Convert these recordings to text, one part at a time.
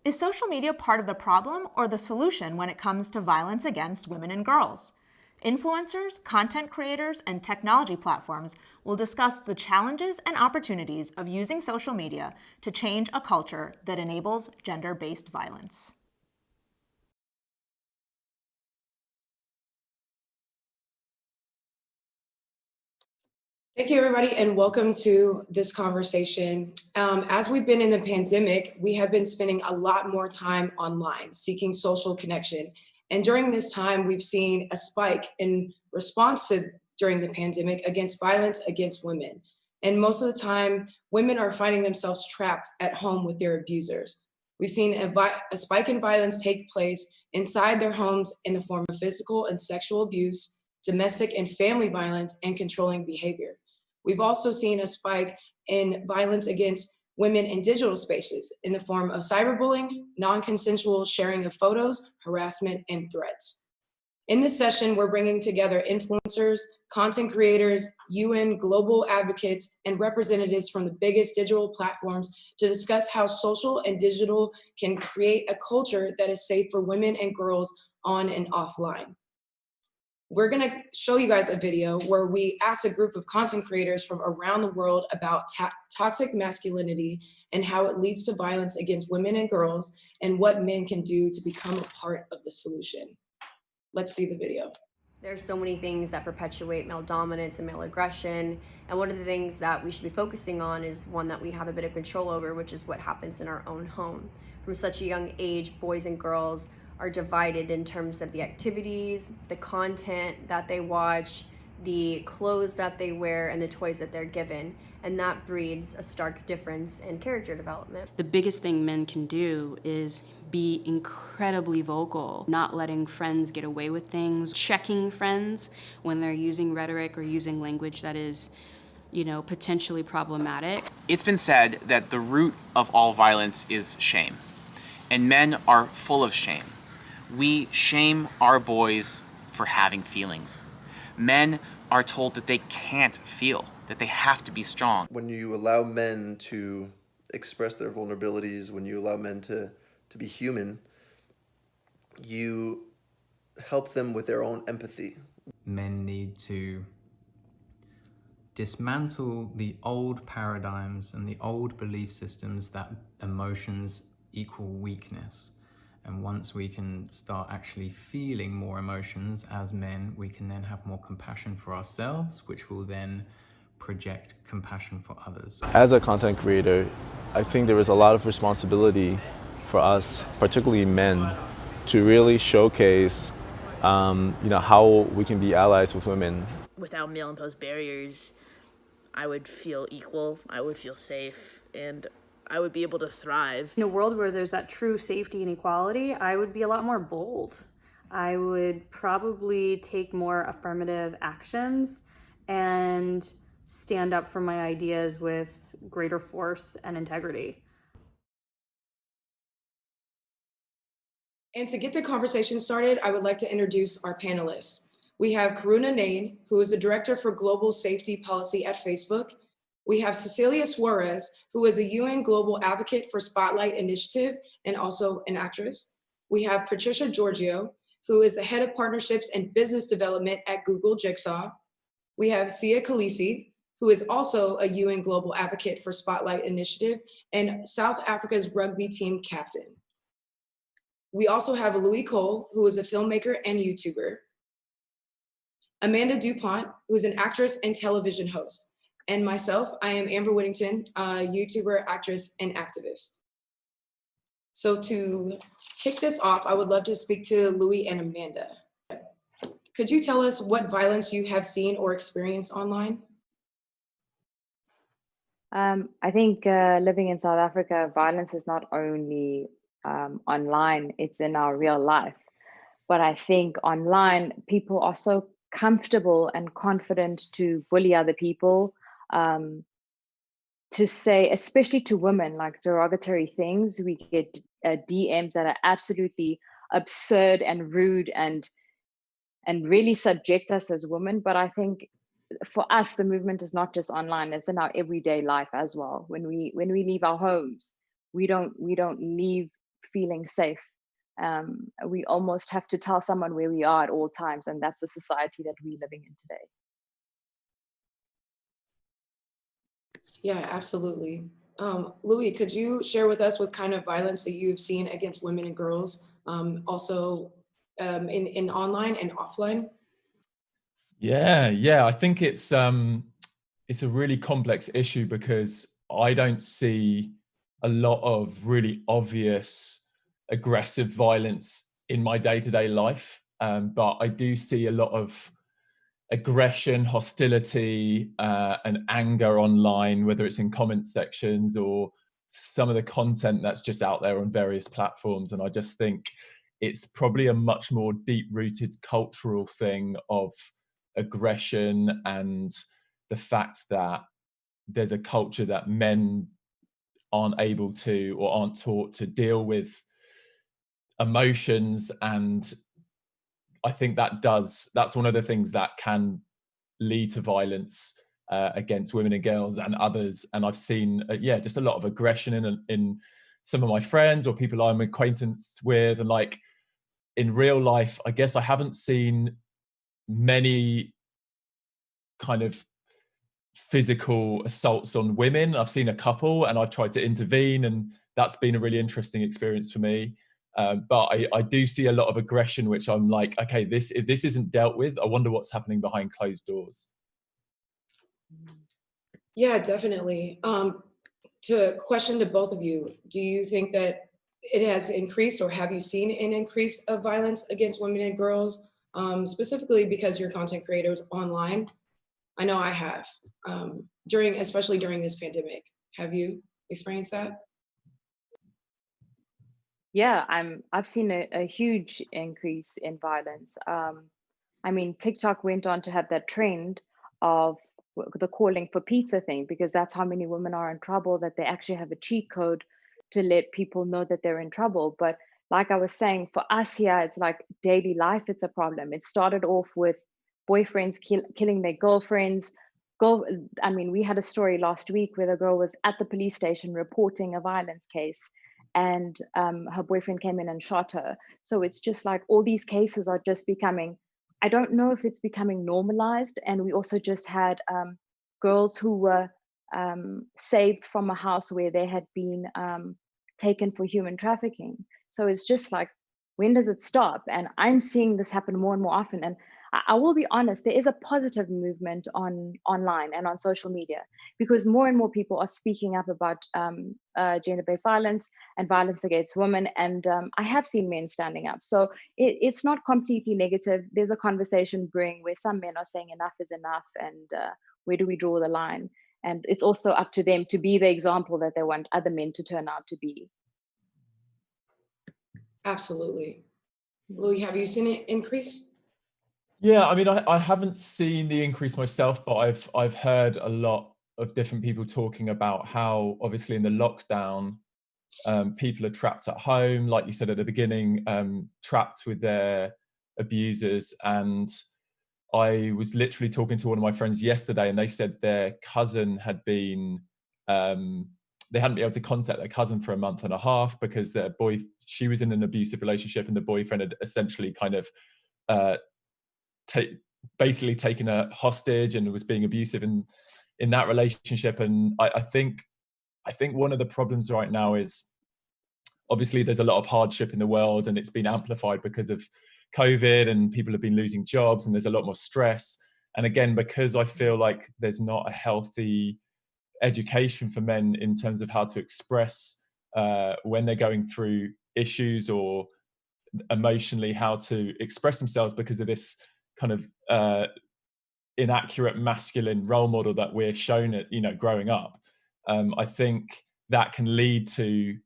Is social media part of the problem or the solution when it comes to violence against women and girls? Influencers, content creators, and technology platforms will discuss the challenges and opportunities of using social media to change a culture that enables gender-based violence. Thank you, everybody, and welcome to this conversation. As we've been in the pandemic, we have been spending a lot more time online, seeking social connection. And during this time, we've seen a spike in response to during the pandemic against violence against women. And most of the time, women are finding themselves trapped at home with their abusers. We've seen a spike in violence take place inside their homes in the form of physical and sexual abuse, domestic and family violence, and controlling behavior. We've also seen a spike in violence against women in digital spaces in the form of cyberbullying, non-consensual sharing of photos, harassment, and threats. In this session, we're bringing together influencers, content creators, UN global advocates, and representatives from the biggest digital platforms to discuss how social and digital can create a culture that is safe for women and girls on and offline. We're gonna show you guys a video where we asked a group of content creators from around the world about toxic masculinity and how it leads to violence against women and girls and what men can do to become a part of the solution. Let's see the video. There's so many things that perpetuate male dominance and male aggression, and one of the things that we should be focusing on is one that we have a bit of control over, which is what happens in our own home. From such a young age, boys and girls are divided in terms of the activities, the content that they watch, the clothes that they wear, and the toys that they're given. And that breeds a stark difference in character development. The biggest thing men can do is be incredibly vocal, not letting friends get away with things, checking friends when they're using rhetoric or using language that is, potentially problematic. It's been said that the root of all violence is shame, and men are full of shame. We shame our boys for having feelings. Men are told that they can't feel, that they have to be strong. When you allow men to express their vulnerabilities, when you allow men to be human, you help them with their own empathy. Men need to dismantle the old paradigms and the old belief systems that emotions equal weakness. And once we can start actually feeling more emotions as men, we can then have more compassion for ourselves, which will then project compassion for others. As a content creator, I think there is a lot of responsibility for us, particularly men, to really showcase how we can be allies with women. Without male-imposed barriers, I would feel equal, I would feel safe, and I would be able to thrive. In a world where there's that true safety and equality, I would be a lot more bold. I would probably take more affirmative actions and stand up for my ideas with greater force and integrity. And to get the conversation started, I would like to introduce our panelists. We have Karuna Nain, who is the Director for Global Safety Policy at Facebook. We have Cecilia Suarez, who is a UN Global Advocate for Spotlight Initiative and also an actress. We have Patricia Georgiou, who is the Head of Partnerships and Business Development at Google Jigsaw. We have Kolisi, who is also a UN Global Advocate for Spotlight Initiative and South Africa's rugby team captain. We also have Louis Cole, who is a filmmaker and YouTuber. Amanda DuPont, who is an actress and television host. And myself, I am Amber Whittington, a YouTuber, actress, and activist. So to kick this off, I would love to speak to Louis and Amanda. Could you tell us what violence you have seen or experienced online? I think living in South Africa, violence is not only online, it's in our real life. But I think online, people are so comfortable and confident to bully other people, to say, especially to women, like derogatory things. We get DMs that are absolutely absurd and rude and really subject us as women. But I think for us, the movement is not just online, it's in our everyday life as well. When we leave our homes, we don't leave feeling safe. We almost have to tell someone where we are at all times, and that's the society that we're living in today. Yeah, absolutely. Louis, could you share with us what kind of violence that you've seen against women and girls, also in online and offline? Yeah, I think it's a really complex issue because I don't see a lot of really obvious aggressive violence in my day-to-day life, but I do see a lot of aggression, hostility, and anger online, whether it's in comment sections or some of the content that's just out there on various platforms. And I just think it's probably a much more deep-rooted cultural thing of aggression and the fact that there's a culture that men aren't able to or aren't taught to deal with emotions. And I think that's one of the things that can lead to violence against women and girls and others. And I've seen just a lot of aggression in some of my friends or people I'm acquainted with. And like in real life, I guess I haven't seen many kind of physical assaults on women. I've seen a couple and I've tried to intervene, and that's been a really interesting experience for me. But I do see a lot of aggression, which I'm like, okay, if this isn't dealt with, I wonder what's happening behind closed doors. Yeah, definitely. To question to both of you, do you think that it has increased, or have you seen an increase of violence against women and girls, specifically because you're content creators online? I know I have, especially during this pandemic. Have you experienced that? Yeah, I've seen a huge increase in violence. I mean, TikTok went on to have that trend of the calling for pizza thing, because that's how many women are in trouble, that they actually have a cheat code to let people know that they're in trouble. But like I was saying, for us here, it's like daily life, it's a problem. It started off with boyfriends killing their girlfriends. I mean, we had a story last week where the girl was at the police station reporting a violence case, and her boyfriend came in and shot her. So it's just like all these cases are just becoming, I don't know if it's becoming normalized. And we also just had girls who were saved from a house where they had been taken for human trafficking. So it's just like, when does it stop? And I'm seeing this happen more and more often. And I will be honest, there is a positive movement online and on social media, because more and more people are speaking up about gender-based violence and violence against women. And I have seen men standing up. So it's not completely negative. There's a conversation brewing where some men are saying enough is enough, and where do we draw the line? And it's also up to them to be the example that they want other men to turn out to be. Absolutely. Louis, have you seen it increase? Yeah, I mean, I haven't seen the increase myself, but I've heard a lot of different people talking about how, obviously, in the lockdown, people are trapped at home, like you said at the beginning, trapped with their abusers. And I was literally talking to one of my friends yesterday, and they said their cousin had been, they hadn't been able to contact their cousin for a month and a half because she was in an abusive relationship, and the boyfriend had essentially kind of basically taken her hostage and was being abusive in that relationship. And I think one of the problems right now is, obviously there's a lot of hardship in the world, and it's been amplified because of COVID, and people have been losing jobs, and there's a lot more stress. And again, because I feel like there's not a healthy education for men in terms of how to express when they're going through issues, or emotionally how to express themselves, because of this kind of inaccurate masculine role model that we're shown at, growing up. I think that can lead to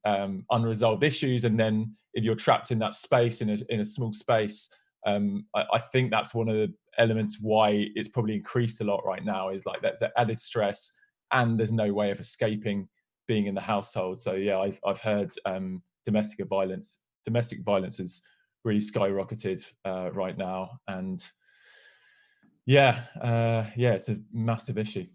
unresolved issues. And then if you're trapped in that space, in a small space, I think that's one of the elements why it's probably increased a lot right now, is like that's added stress, and there's no way of escaping being in the household. So yeah, I've heard domestic violence has really skyrocketed right now. And Yeah, it's a massive issue.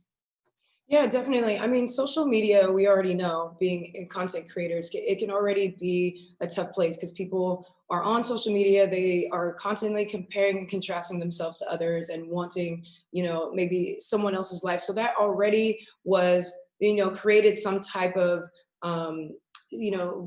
Yeah, definitely. I mean, social media, we already know, being content creators, it can already be a tough place because people are on social media. They are constantly comparing and contrasting themselves to others and wanting, maybe someone else's life. So that already was, created some type of,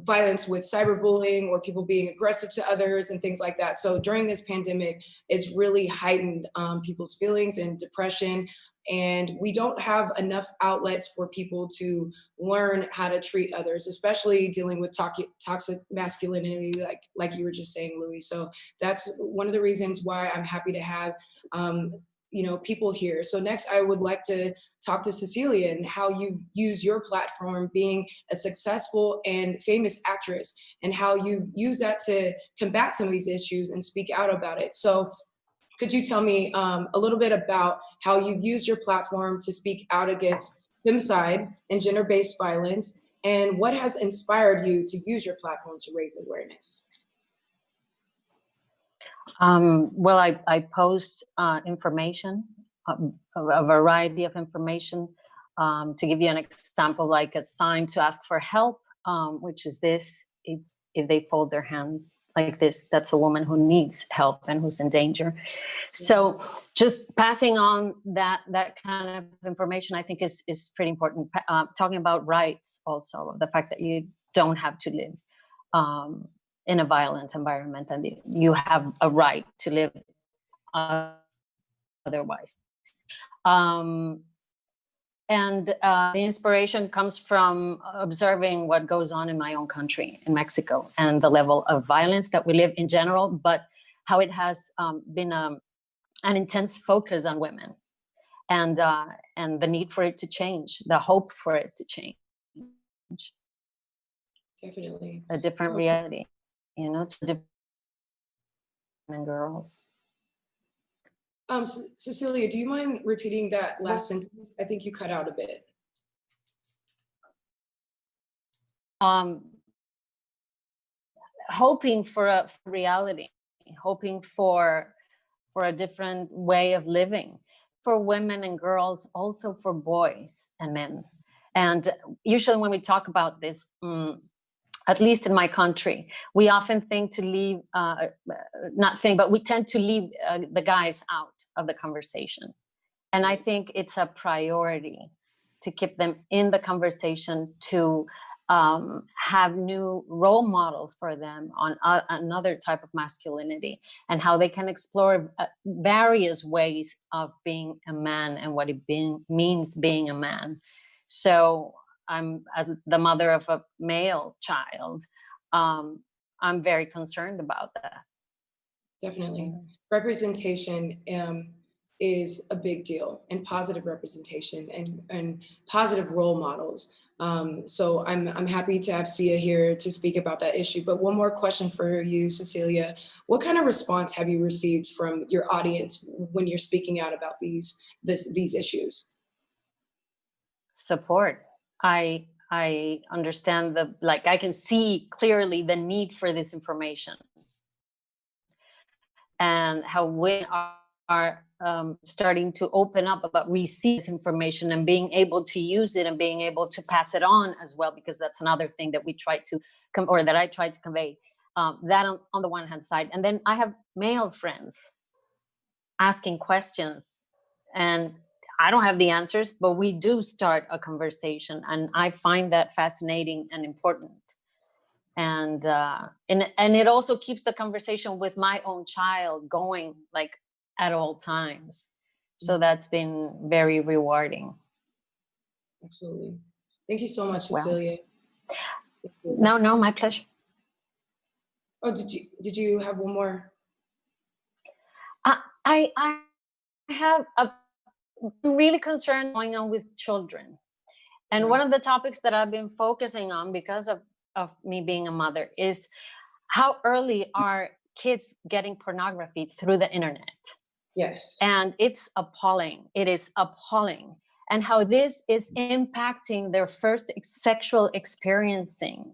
violence with cyberbullying or people being aggressive to others and things like that. So during this pandemic, it's really heightened people's feelings and depression. And we don't have enough outlets for people to learn how to treat others, especially dealing with toxic masculinity, like you were just saying, Louis. So that's one of the reasons why I'm happy to have people here. So next, I would like to talk to Cecilia and how you use your platform, being a successful and famous actress, and how you use that to combat some of these issues and speak out about it. So could you tell me a little bit about how you've used your platform to speak out against femicide and gender-based violence, and what has inspired you to use your platform to raise awareness? Well, I post information, a variety of information. To give you an example, like a sign to ask for help, which is this: if they fold their hand like this, that's a woman who needs help and who's in danger. So just passing on that kind of information, I think is pretty important. Talking about rights also, the fact that you don't have to live in a violent environment, and you have a right to live otherwise. And the inspiration comes from observing what goes on in my own country, in Mexico, and the level of violence that we live in general, but how it has been an intense focus on women, and the need for it to change, the hope for it to change. Definitely. A different reality, to different and girls. Cecilia, do you mind repeating that last sentence? I think you cut out a bit. Hoping for a reality, hoping for a different way of living for women and girls, also for boys and men. And usually when we talk about this, at least in my country, we often think to leave, but we tend to leave the guys out of the conversation. And I think it's a priority to keep them in the conversation, to have new role models for them on another type of masculinity, and how they can explore various ways of being a man and what it means being a man. So I'm, as the mother of a male child, I'm very concerned about that. Definitely. Representation is a big deal, and positive representation and positive role models. So I'm happy to have Sia here to speak about that issue. But one more question for you, Cecilia. What kind of response have you received from your audience when you're speaking out about these issues? Support. I understand I can see clearly the need for this information, and how we are starting to open up about receive this information and being able to use it and being able to pass it on as well, because that's another thing that we try to that I try to convey, that on the one hand side. And then I have male friends asking questions, and I don't have the answers, but we do start a conversation, and I find that fascinating and important. And it also keeps the conversation with my own child going, like, at all times. So that's been very rewarding. Absolutely. Thank you so much, Cecilia. No, my pleasure. Oh, did you have one more? I have I'm really concerned going on with children. And one of the topics that I've been focusing on, because of me being a mother, is how early are kids getting pornography through the internet? Yes. And it's appalling. It is appalling. And how this is impacting their first sexual experiencing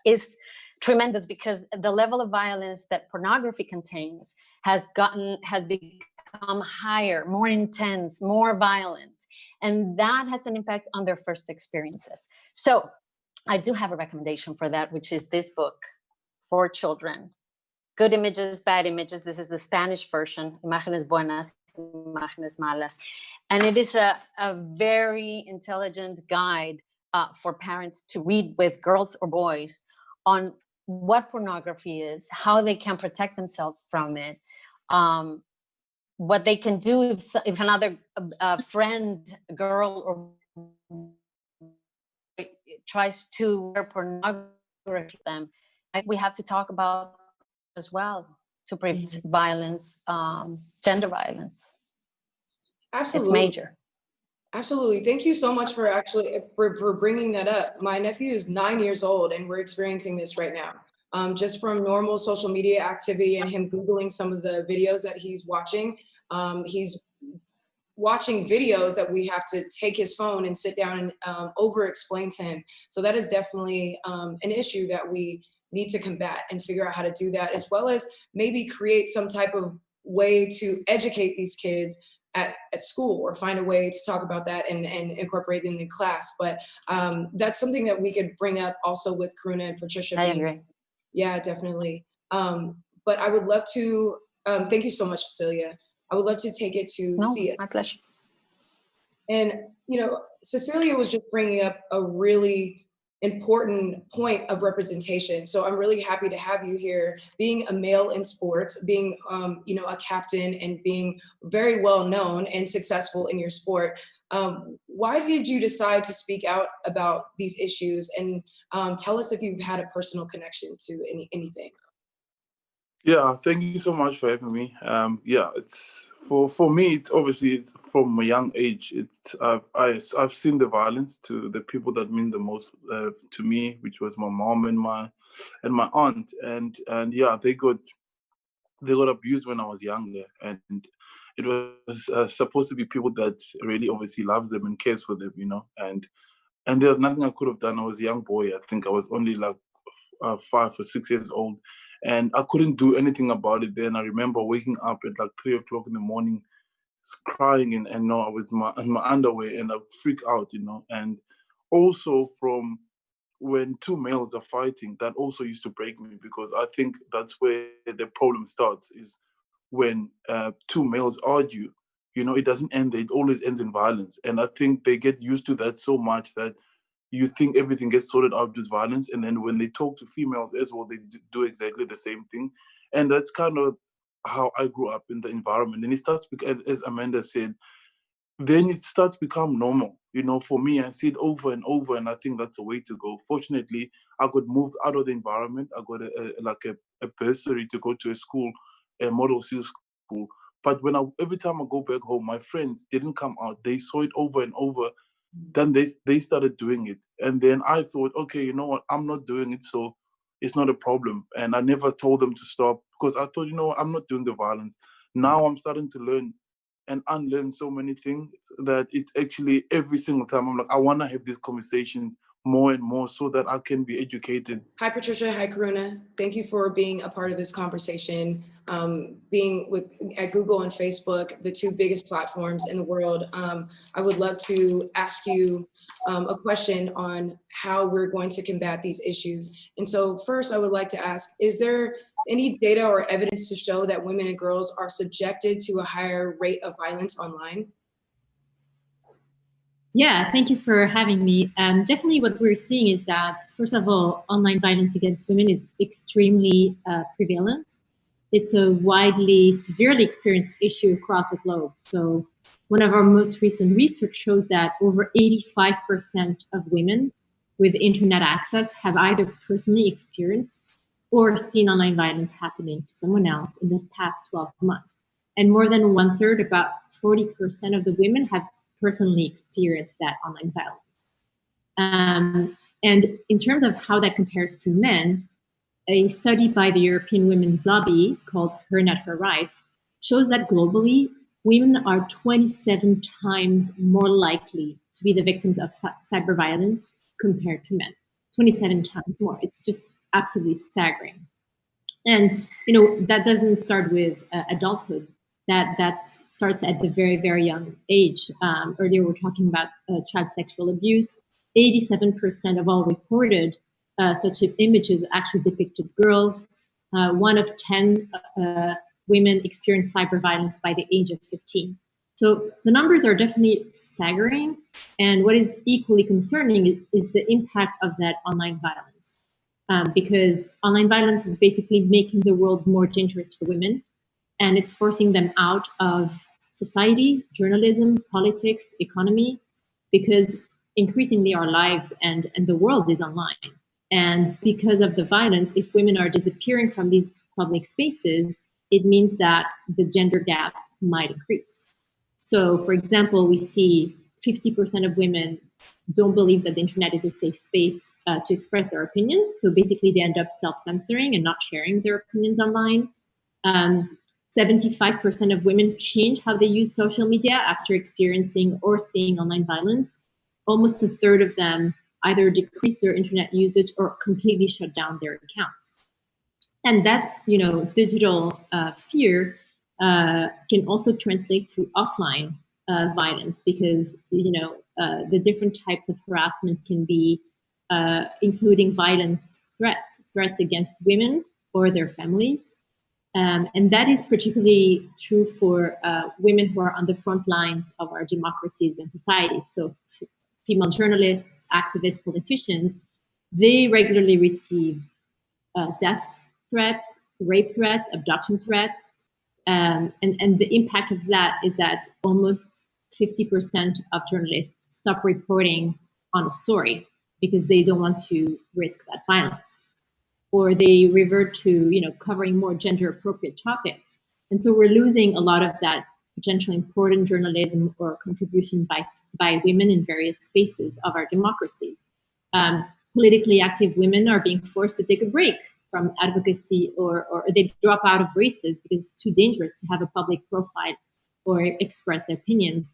is tremendous, because the level of violence that pornography contains has become become higher, more intense, more violent. And that has an impact on their first experiences. So I do have a recommendation for that, which is this book for children. Good Images, Bad Images. This is the Spanish version, Imágenes Buenas, Imágenes Malas. And it is a very intelligent guide for parents to read with girls or boys on what pornography is, how they can protect themselves from it, what they can do if another friend, girl, or tries to wear pornography to them. We have to talk about as well to prevent violence, gender violence. Absolutely. It's major. Absolutely. Thank you so much for for bringing that up. My nephew is 9 years old and we're experiencing this right now. Just from normal social media activity and him Googling some of the videos that he's watching videos that we have to take his phone and sit down and over explain to him. So that is definitely an issue that we need to combat and figure out how to do that, as well as maybe create some type of way to educate these kids at school, or find a way to talk about that and incorporate it in class. But that's something that we could bring up also with Karuna and Patricia. I agree. Yeah, definitely. But I would love to, thank you so much, Cecilia. I would love to take it to Sia. My pleasure. And, you know, Cecilia was just bringing up a really important point of representation. So I'm really happy to have you here, being a male in sports, being, you know, a captain and being very well known and successful in your sport. Why did you decide to speak out about these issues? And tell us if you've had a personal connection to anything. Yeah, thank you so much for having me. Yeah, it's for me. It's obviously from a young age. I've seen the violence to the people that mean the most to me, which was my mom and my aunt, and yeah, they got abused when I was younger, and it was supposed to be people that really obviously loves them and cares for them, you know, and there's nothing I could have done. I was a young boy. I think I was only like 5 or 6 years old. And I couldn't do anything about it then. I remember waking up at like 3 o'clock in the morning, crying, and no, I was in my underwear, and I freak out, you know. And also from when two males are fighting, that also used to break me, because I think that's where the problem starts, is when two males argue. You know, it doesn't end there. It always ends in violence. And I think they get used to that so much that you think everything gets sorted out with violence, and then when they talk to females as well, they do exactly the same thing. And that's kind of how I grew up in the environment. And it starts, as Amanda said, then it starts to become normal. You know, for me, I see it over and over, and I think that's the way to go. Fortunately, I got moved out of the environment. I got a bursary to go to a school, a model C school. But every time I go back home, my friends didn't come out. They saw it over and over. Then they started doing it. And then I thought, okay, you know what? I'm not doing it, so it's not a problem. And I never told them to stop, because I thought, you know what? I'm not doing the violence. Now I'm starting to learn and unlearn so many things that it's actually every single time I'm like, I want to have these conversations more and more so that I can be educated. Hi, Patricia. Hi, Karuna. Thank you for being a part of this conversation. Being at Google and Facebook, the two biggest platforms in the world, I would love to ask you a question on how we're going to combat these issues. And so first, I would like to ask, is there any data or evidence to show that women and girls are subjected to a higher rate of violence online? Yeah, thank you for having me. Definitely what we're seeing is that, first of all, online violence against women is extremely prevalent. It's a widely, severely experienced issue across the globe. So one of our most recent research shows that over 85% of women with internet access have either personally experienced or seen online violence happening to someone else in the past 12 months. And more than 1/3, about 40% of the women have personally experienced that online violence. And in terms of how that compares to men, a study by the European Women's Lobby called Her Net, Her Rights shows that globally, women are 27 times more likely to be the victims of cyber violence compared to men. 27 times more. It's just absolutely staggering. And, you know, that doesn't start with adulthood. That starts at the very, very young age. Earlier, we were talking about child sexual abuse. 87% of all reported such images actually depicted girls. 1 of 10 women experienced cyber violence by the age of 15. So the numbers are definitely staggering. And what is equally concerning is the impact of that online violence. Because online violence is basically making the world more dangerous for women, and it's forcing them out of society, journalism, politics, economy, because increasingly our lives and the world is online. And because of the violence, if women are disappearing from these public spaces, it means that the gender gap might increase. So, for example, we see 50% of women don't believe that the internet is a safe space to express their opinions. So basically, they end up self-censoring and not sharing their opinions online. 75% of women change how they use social media after experiencing or seeing online violence. Almost a third of them either decrease their internet usage or completely shut down their accounts. And that, digital fear can also translate to offline violence, because, the different types of harassment can be including violent threats against women or their families. And that is particularly true for women who are on the front lines of our democracies and societies. So female journalists, activists, politicians, they regularly receive death threats, rape threats, abduction threats. And the impact of that is that almost 50% of journalists stop reporting on a story because they don't want to risk that violence, or they revert to covering more gender appropriate topics. And so we're losing a lot of that potentially important journalism or contribution by women in various spaces of our democracy. Politically active women are being forced to take a break from advocacy, or they drop out of races because it's too dangerous to have a public profile or express their opinions.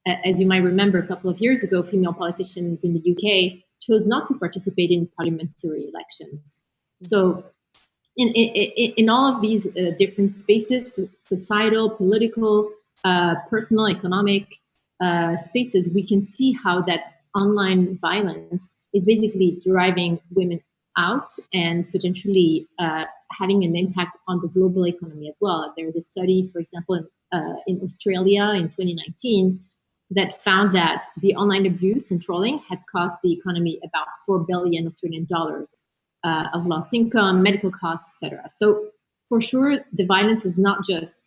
As you might remember, a couple of years ago, female politicians in the UK chose not to participate in parliamentary elections. So in all of these different spaces, societal, political, personal, economic spaces, we can see how that online violence is basically driving women out and potentially having an impact on the global economy as well. There's a study, for example, in Australia in 2019 that found that the online abuse and trolling had cost the economy about 4 billion Australian dollars of lost income, medical costs, etc. So for sure, the violence is not just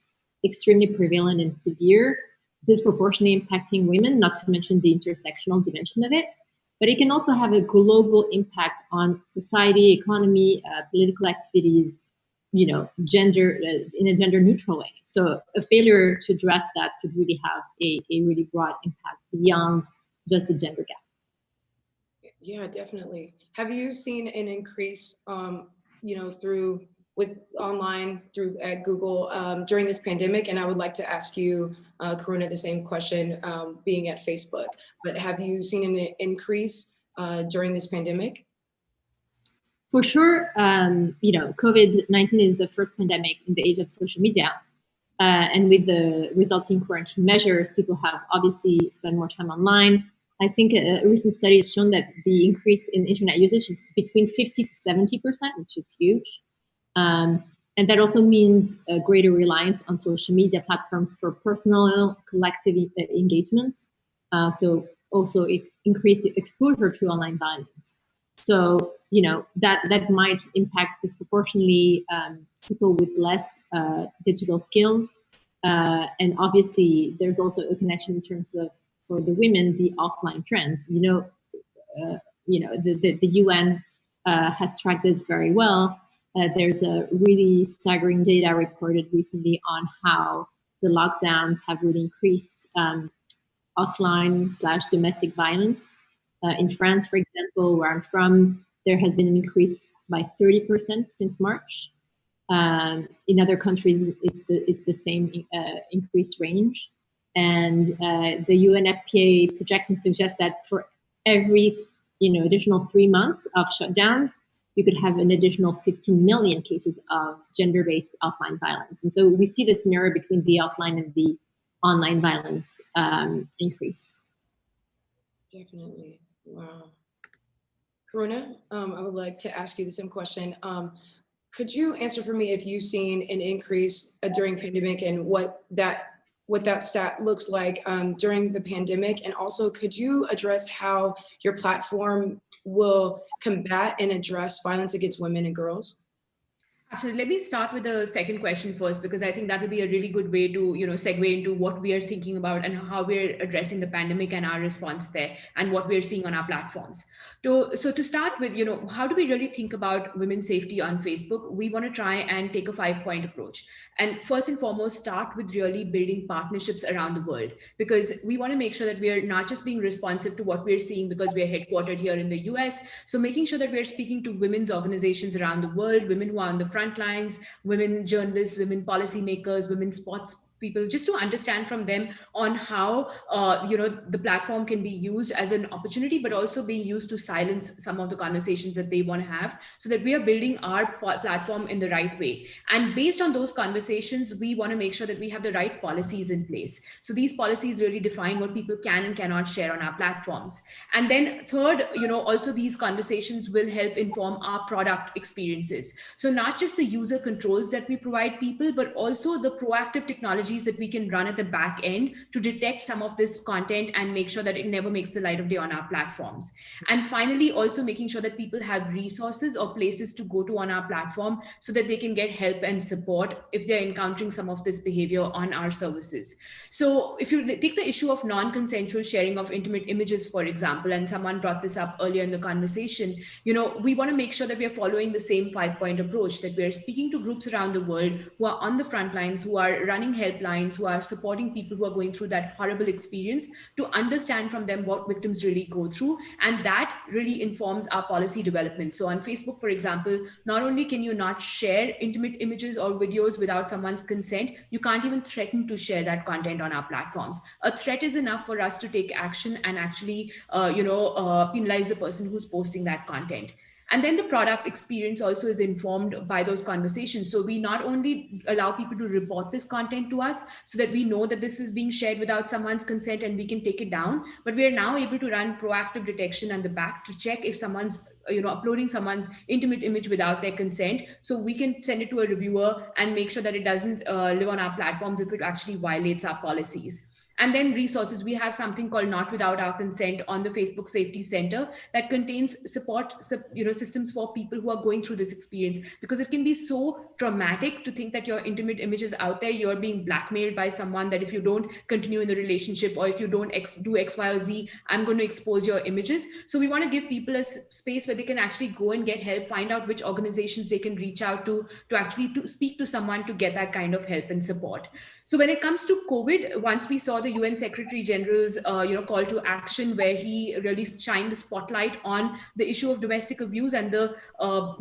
extremely prevalent and severe, disproportionately impacting women, not to mention the intersectional dimension of it, but it can also have a global impact on society, economy, political activities, gender, in a gender neutral way. So a failure to address that could really have a really broad impact beyond just the gender gap. Yeah, definitely. Have you seen an increase, with online through at Google during this pandemic? And I would like to ask you, Karuna, the same question, being at Facebook. But have you seen an increase during this pandemic? For sure, COVID-19 is the first pandemic in the age of social media. And with the resulting quarantine measures, people have obviously spent more time online. I think a recent study has shown that the increase in internet usage is between 50 to 70%, which is huge. And that also means a greater reliance on social media platforms for personal, collective engagement. So also increased exposure to online violence. So, that might impact disproportionately people with less digital skills. And obviously, there's also a connection in terms of, for the women, the offline trends. The UN has tracked this very well. There's a really staggering data reported recently on how the lockdowns have really increased offline/domestic violence. In France, for example, where I'm from, there has been an increase by 30% since March. In other countries, it's the same increased range. And the UNFPA projections suggest that for every additional 3 months of shutdowns, you could have an additional 15 million cases of gender-based offline violence. And so we see this mirror between the offline and the online violence increase. Definitely. Wow. Karuna, I would like to ask you the same question. Could you answer for me if you've seen an increase during pandemic and what that stat looks like during the pandemic? And also, could you address how your platform will combat and address violence against women and girls? Absolutely. Let me start with the second question first, because I think that will be a really good way to, segue into what we are thinking about and how we're addressing the pandemic and our response there and what we're seeing on our platforms. So to start with, how do we really think about women's safety on Facebook? We want to try and take a 5-point approach. And first and foremost, start with really building partnerships around the world, because we want to make sure that we are not just being responsive to what we're seeing because we are headquartered here in the US. So making sure that we're speaking to women's organizations around the world, women who are on the front lines, women journalists, women policymakers, women sports people, just to understand from them on how the platform can be used as an opportunity, but also being used to silence some of the conversations that they want to have, so that we are building our platform in the right way. And based on those conversations, we want to make sure that we have the right policies in place. So these policies really define what people can and cannot share on our platforms. And then third, also these conversations will help inform our product experiences. So not just the user controls that we provide people, but also the proactive technologies that we can run at the back end to detect some of this content and make sure that it never makes the light of day on our platforms. And finally, also making sure that people have resources or places to go to on our platform so that they can get help and support if they're encountering some of this behavior on our services. So if you take the issue of non-consensual sharing of intimate images, for example, and someone brought this up earlier in the conversation, we want to make sure that we are following the same 5-point approach, that we are speaking to groups around the world who are on the front lines, who are running helplines, who are supporting people who are going through that horrible experience, to understand from them what victims really go through. And that really informs our policy development. So on Facebook, for example, not only can you not share intimate images or videos without someone's consent, you can't even threaten to share that content on our platforms. A threat is enough for us to take action and actually, penalize the person who's posting that content. And then the product experience also is informed by those conversations. So we not only allow people to report this content to us so that we know that this is being shared without someone's consent and we can take it down, but we are now able to run proactive detection on the back to check if someone's uploading someone's intimate image without their consent. So we can send it to a reviewer and make sure that it doesn't live on our platforms if it actually violates our policies. And then resources, we have something called Not Without Our Consent on the Facebook Safety Center that contains support systems for people who are going through this experience, because it can be so traumatic to think that your intimate image is out there, you're being blackmailed by someone that if you don't continue in the relationship or if you don't do X, Y, or Z, I'm going to expose your images. So we want to give people a space where they can actually go and get help, find out which organizations they can reach out to actually to speak to someone to get that kind of help and support. So when it comes to COVID, once we saw the UN Secretary General's call to action, where he really shined the spotlight on the issue of domestic abuse and the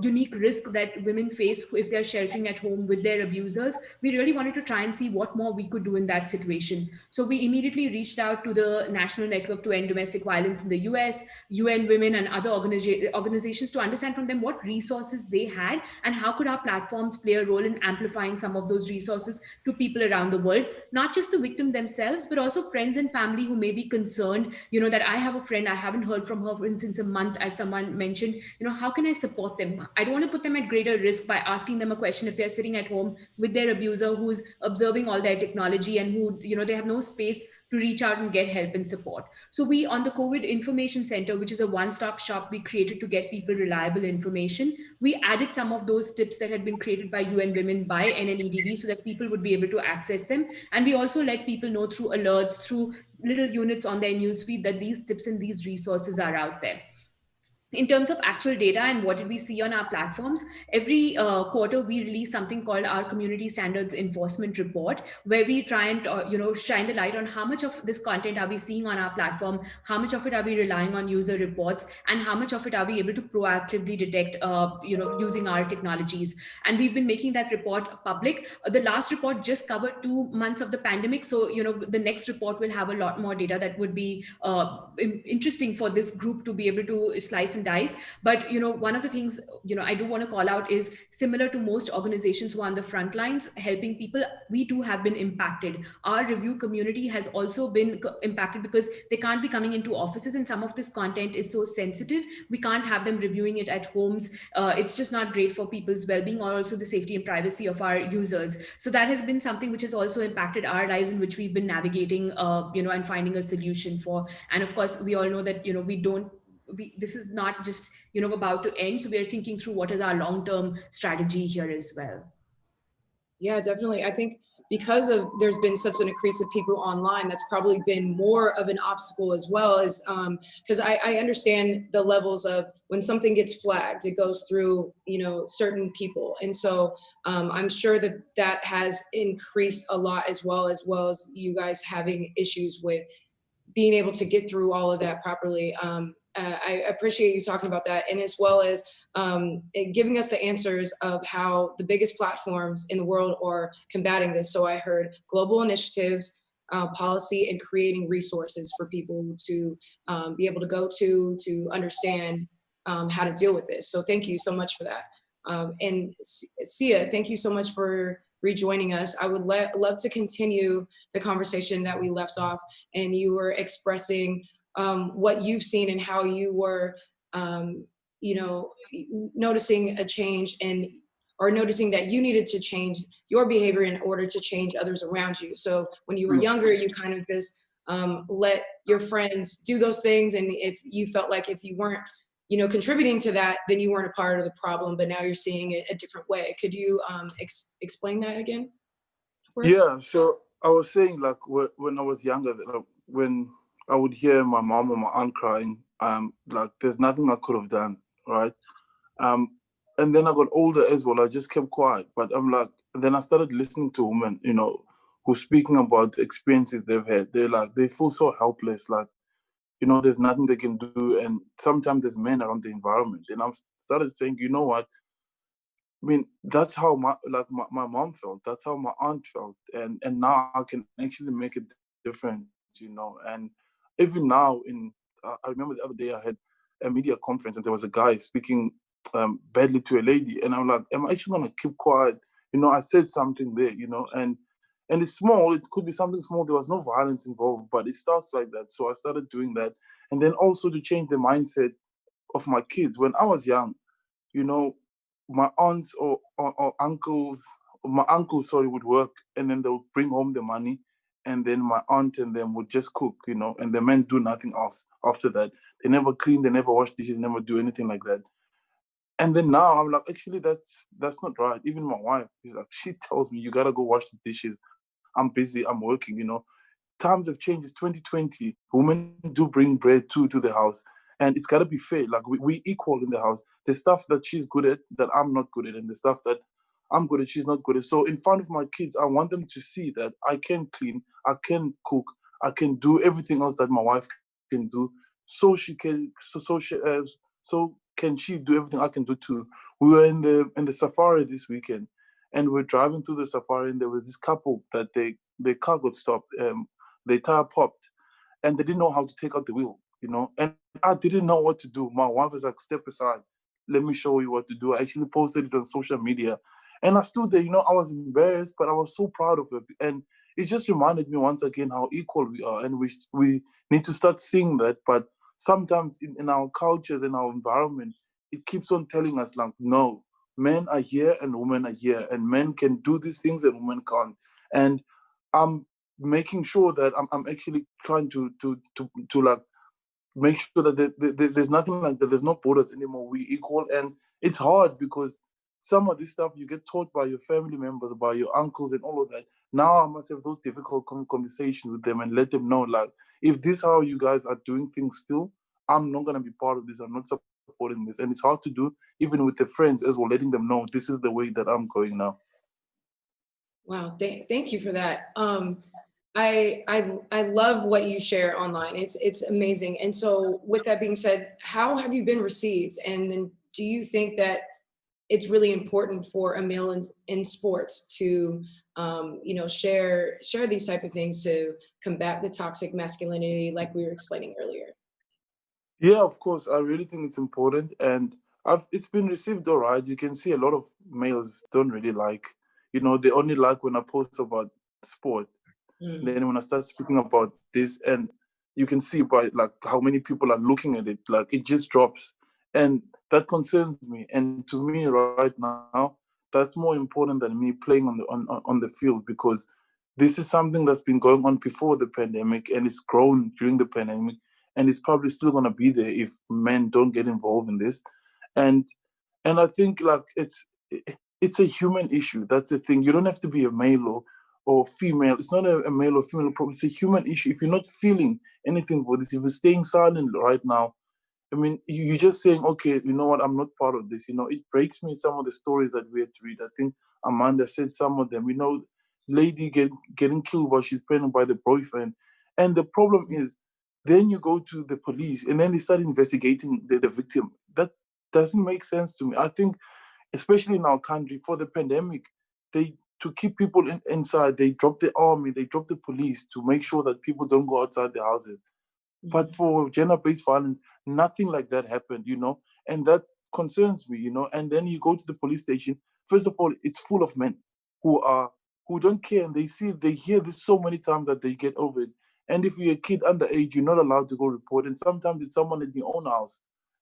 unique risk that women face if they're sheltering at home with their abusers, we really wanted to try and see what more we could do in that situation. So we immediately reached out to the National Network to End Domestic Violence in the US, UN Women, and other organizations to understand from them what resources they had and how could our platforms play a role in amplifying some of those resources to people around the world, not just the victim themselves, but also friends and family who may be concerned, that I have a friend, I haven't heard from her for instance a month, as someone mentioned, how can I support them? I don't want to put them at greater risk by asking them a question if they're sitting at home with their abuser who's observing all their technology and who, they have no space to reach out and get help and support. So we, on the COVID Information Center, which is a one-stop shop we created to get people reliable information, we added some of those tips that had been created by UN Women by NNEDV so that people would be able to access them. And we also let people know through alerts, through little units on their newsfeed, that these tips and these resources are out there. In terms of actual data and what did we see on our platforms, every quarter we release something called our Community Standards Enforcement Report, where we try and shine the light on how much of this content are we seeing on our platform, how much of it are we relying on user reports, and how much of it are we able to proactively detect using our technologies. And we've been making that report public. The last report just covered 2 months of the pandemic, so the next report will have a lot more data that would be interesting for this group to be able to slice and dice. But one of the things I do want to call out is, similar to most organizations who are on the front lines helping people, we too have been impacted. Our review community has also been impacted because they can't be coming into offices, and some of this content is so sensitive. We can't have them reviewing it at homes. It's just not great for people's well-being, or also the safety and privacy of our users. So that has been something which has also impacted our lives, in which we've been navigating, and finding a solution for. And of course, we all know that this is not just about to end. So we are thinking through what is our long-term strategy here as well. Yeah, definitely. I think because there's been such an increase of people online, that's probably been more of an obstacle, as well as because I understand the levels of when something gets flagged, it goes through certain people, and so I'm sure that has increased a lot, as well as you guys having issues with being able to get through all of that properly. I appreciate you talking about that, and as well as giving us the answers of how the biggest platforms in the world are combating this. So I heard global initiatives, policy, and creating resources for people to be able to go to understand how to deal with this. So thank you so much for that. And Sia, thank you so much for rejoining us. I would love to continue the conversation that we left off, and you were expressing what you've seen and how you were noticing a change, or noticing that you needed to change your behavior in order to change others around you. So when you were younger, you kind of just let your friends do those things, and if you felt like if you weren't contributing to that, then you weren't a part of the problem, but now you're seeing it a different way. Could you explain that again for us? Yeah, so I was saying, like, when I was younger, when I would hear my mom or my aunt crying, like, there's nothing I could have done, right? And then I got older as well. I just kept quiet. But I'm like, then I started listening to women, who's speaking about the experiences they've had. They feel so helpless, like, there's nothing they can do. And sometimes there's men around the environment. And I started saying, you know what? I mean, that's how my mom felt. That's how my aunt felt. And now I can actually make a difference, And even now, I remember the other day I had a media conference, and there was a guy speaking badly to a lady, and I'm like, am I actually gonna keep quiet? I said something there, and it's small. It could be something small. There was no violence involved, but it starts like that. So I started doing that, and then also to change the mindset of my kids. When I was young, my aunts or uncles, my uncle, sorry, would work, and then they would bring home the money, and then my aunt and them would just cook, and the men do nothing else after that. They never clean, they never wash dishes, never do anything like that. And then now I'm like, actually, that's not right. Even my wife is like, she tells me, you gotta go wash the dishes. I'm busy, I'm working, Times have changed. It's 2020. Women do bring bread to the house. And it's got to be fair. Like, we equal in the house. The stuff that she's good at that I'm not good at, and the stuff that I'm good at she's not good at. So in front of my kids, I want them to see that I can clean, I can cook, I can do everything else that my wife can do. So can she do everything I can do too. We were in the safari this weekend, and we're driving through the safari, and there was this couple that their car got stopped. Their tire popped, and they didn't know how to take out the wheel, and I didn't know what to do. My wife was like, step aside, let me show you what to do. I actually posted it on social media, and I stood there, I was embarrassed, but I was so proud of it. And it just reminded me once again how equal we are, and we need to start seeing that. But sometimes in our cultures, in our environment, it keeps on telling us, like, no, men are here and women are here, and men can do these things and women can't. And I'm making sure that I'm actually trying to like make sure that there's nothing like that. There's no borders anymore. We equal, and it's hard because some of this stuff you get taught by your family members, by your uncles, and all of that. Now I must have those difficult conversations with them and let them know, like, if this is how you guys are doing things still, I'm not gonna be part of this. I'm not supporting this, and it's hard to do even with the friends as well, letting them know this is the way that I'm going now. Wow, thank you for that. I love what you share online. It's amazing. And so, with that being said, how have you been received? And then, do you think that it's really important for a male in sports to, share these type of things to combat the toxic masculinity, like we were explaining earlier? Yeah, of course. I really think it's important, and it's been received all right. You can see a lot of males don't really like, they only like when I post about sport. Then when I start speaking about this, and you can see by like how many people are looking at it, like it just drops, and that concerns me. And to me, right now, that's more important than me playing on the field, because this is something that's been going on before the pandemic, and it's grown during the pandemic, and it's probably still gonna be there if men don't get involved in this, and I think like it's a human issue. That's the thing. You don't have to be a male or female. It's not a male or female problem. It's a human issue. If you're not feeling anything for this, if you're staying silent right now, I mean, you're just saying, okay, you know what, I'm not part of this. It breaks me, some of the stories that we had to read. I think Amanda said some of them. Lady getting killed while she's pregnant by the boyfriend. And the problem is, then you go to the police and then they start investigating the victim. That doesn't make sense to me. I think, especially in our country, for the pandemic, to keep people inside, they drop the army, they drop the police to make sure that people don't go outside their houses. But for gender-based violence, nothing like that happened, and that concerns me, And then you go to the police station. First of all, it's full of men who don't care, and they hear this so many times that they get over it. And if you're a kid underage, you're not allowed to go report. And sometimes it's someone in your own house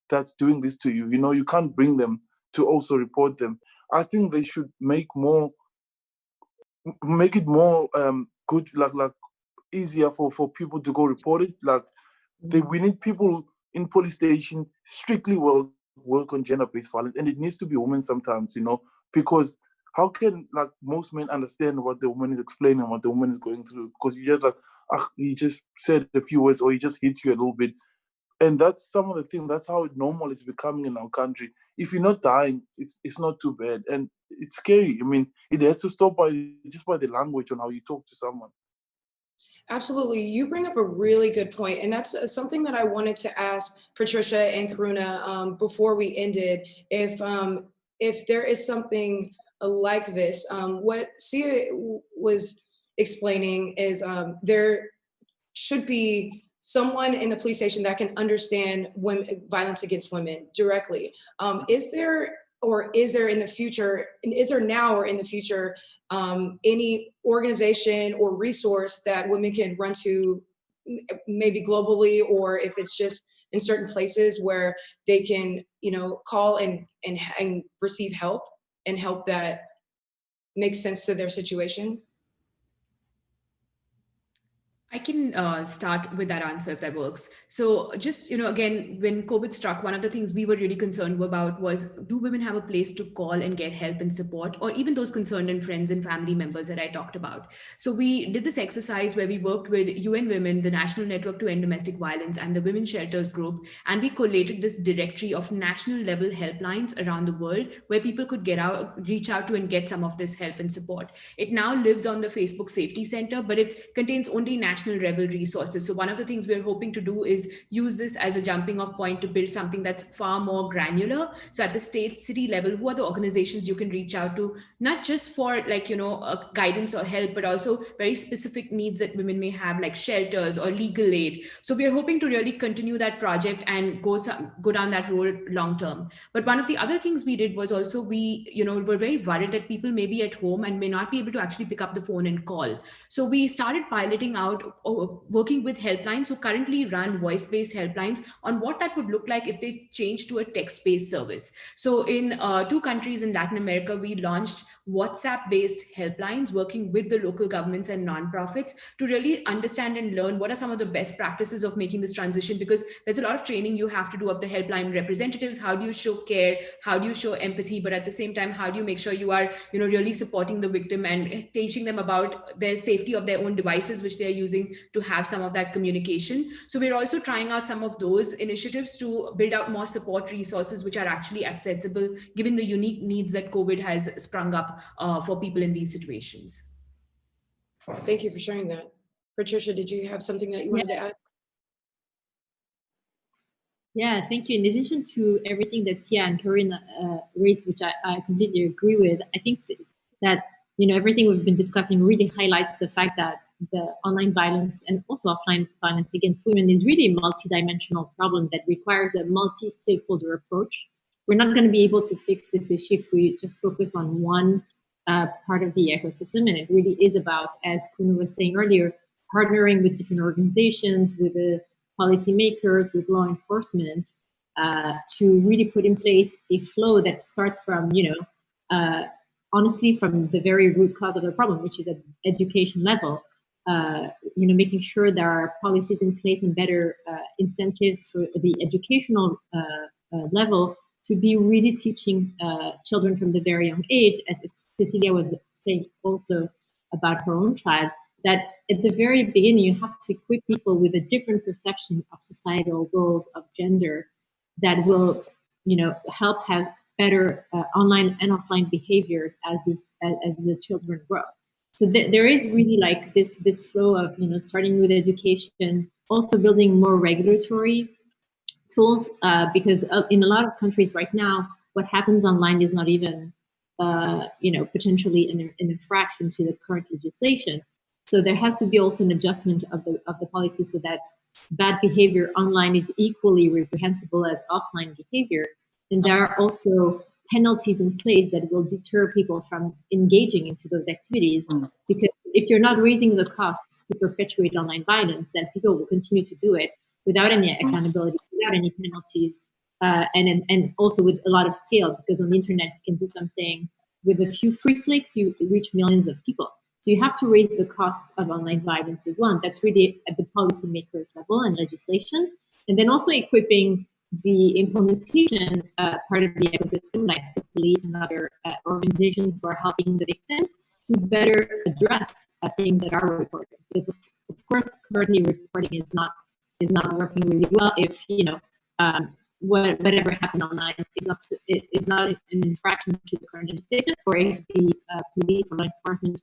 that's doing this to you. You can't bring them to also report them. I think they should make it more good, like easier for people to go report it. Like we need people in police station strictly work on gender-based violence, and it needs to be women sometimes, because how can like most men understand what the woman is explaining, what the woman is going through? Because you just he just said a few words, or he just hit you a little bit. And that's some of the things, that's how normal it's becoming in our country. If you're not dying, it's not too bad. And it's scary. I mean, it has to stop by the language on how you talk to someone. Absolutely. You bring up a really good point, and that's something that I wanted to ask Patricia and Karuna before we ended. If there is something like this, what Sia was explaining is there should be someone in the police station that can understand violence against women directly. Is there in the future, is there now or in the future any organization or resource that women can run to, maybe globally, or if it's just in certain places where they can, call and receive help and help that makes sense to their situation? I can start with that answer if that works. So just, again, when COVID struck, one of the things we were really concerned about was, do women have a place to call and get help and support, or even those concerned and friends and family members that I talked about? So we did this exercise where we worked with UN Women, the National Network to End Domestic Violence, and the Women Shelters Group, and we collated this directory of national level helplines around the world where people could reach out to and get some of this help and support. It now lives on the Facebook Safety Center, but it contains only national level resources. So one of the things we're hoping to do is use this as a jumping off point to build something that's far more granular. So at the state, city level, who are the organizations you can reach out to, not just for guidance or help, but also very specific needs that women may have, like shelters or legal aid. So we're hoping to really continue that project and go down that road long term. But one of the other things we did was also we were very worried that people may be at home and may not be able to actually pick up the phone and call. So we started piloting out working with helplines who currently run voice-based helplines on what that would look like if they change to a text-based service. So in 2 countries in Latin America, we launched WhatsApp-based helplines working with the local governments and nonprofits to really understand and learn what are some of the best practices of making this transition, because there's a lot of training you have to do of the helpline representatives. How do you show care? How do you show empathy? But at the same time, how do you make sure you are really supporting the victim and teaching them about their safety of their own devices, which they're using to have some of that communication. So we're also trying out some of those initiatives to build out more support resources which are actually accessible given the unique needs that COVID has sprung up for people in these situations. Thank you for sharing that. Patricia, did you have something that you wanted to add? Yeah, thank you. In addition to everything that Tia and Corinne raised, which I completely agree with, I think that everything we've been discussing really highlights the fact that the online violence and also offline violence against women is really a multidimensional problem that requires a multi-stakeholder approach. We're not going to be able to fix this issue if we just focus on one part of the ecosystem. And it really is about, as Kuno was saying earlier, partnering with different organizations, with the policymakers, with law enforcement, to really put in place a flow that starts from, honestly, from the very root cause of the problem, which is at education level. Making sure there are policies in place and better incentives for the educational level to be really teaching children from the very young age, as Cecilia was saying also about her own child, that at the very beginning you have to equip people with a different perception of societal roles, of gender, that will, help have better online and offline behaviors as the children grow. So there is really like this flow of, starting with education, also building more regulatory tools, because in a lot of countries right now, what happens online is not even, potentially an infraction to the current legislation. So there has to be also an adjustment of the policy so that bad behavior online is equally reprehensible as offline behavior. And there are also penalties in place that will deter people from engaging into those activities. Because if you're not raising the costs to perpetuate online violence, then people will continue to do it without any accountability, without any penalties, and also with a lot of scale, because on the internet you can do something with a few free clicks, you reach millions of people. So you have to raise the cost of online violence as well. And that's really at the policymakers level and legislation. And then also equipping the implementation part of the ecosystem, like the police and other organizations who are helping the victims, to better address things that are reported. Because of course, currently reporting is not working really well. If whatever happened online is not an infraction to the current legislation, or if the police or law enforcement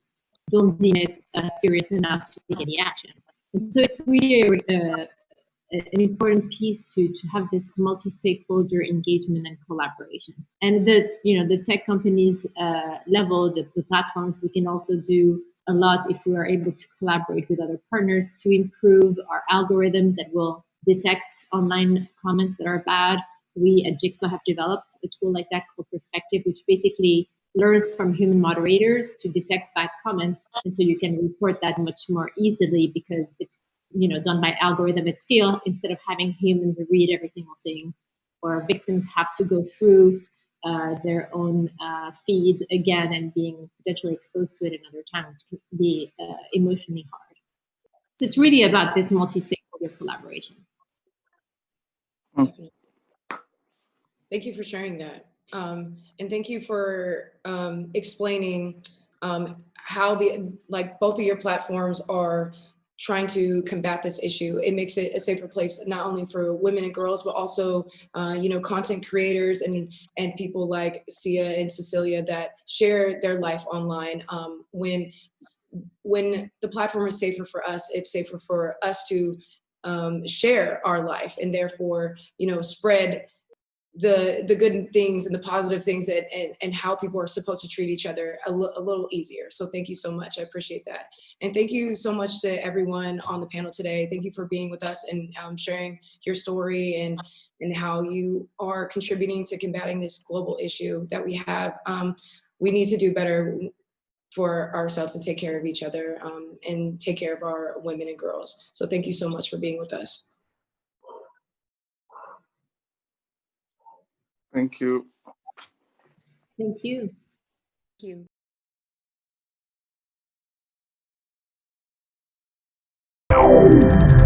don't deem it serious enough to take any action. And so it's really an important piece to have this multi-stakeholder engagement and collaboration. And the tech companies level, the platforms, we can also do a lot if we are able to collaborate with other partners to improve our algorithm that will detect online comments that are bad. We at Jigsaw have developed a tool like that called Perspective, which basically learns from human moderators to detect bad comments. And so you can report that much more easily because it's done by algorithm at scale, instead of having humans read every single thing, or victims have to go through their own feed again and being potentially exposed to it another time, which can be emotionally hard. So it's really about this multi-stakeholder collaboration. Definitely. Thank you for sharing that. And thank you for explaining how both of your platforms are trying to combat this issue. It makes it a safer place, not only for women and girls, but also, content creators and people like Sia and Cecilia that share their life online. When the platform is safer for us, it's safer for us to share our life, and therefore, spread the good things and the positive things and how people are supposed to treat each other a little easier. So thank you so much. I appreciate that. And thank you so much to everyone on the panel today. Thank you for being with us and sharing your story and how you are contributing to combating this global issue that we have. We need to do better for ourselves to take care of each other and take care of our women and girls. So thank you so much for being with us. Thank you. Thank you. Thank you.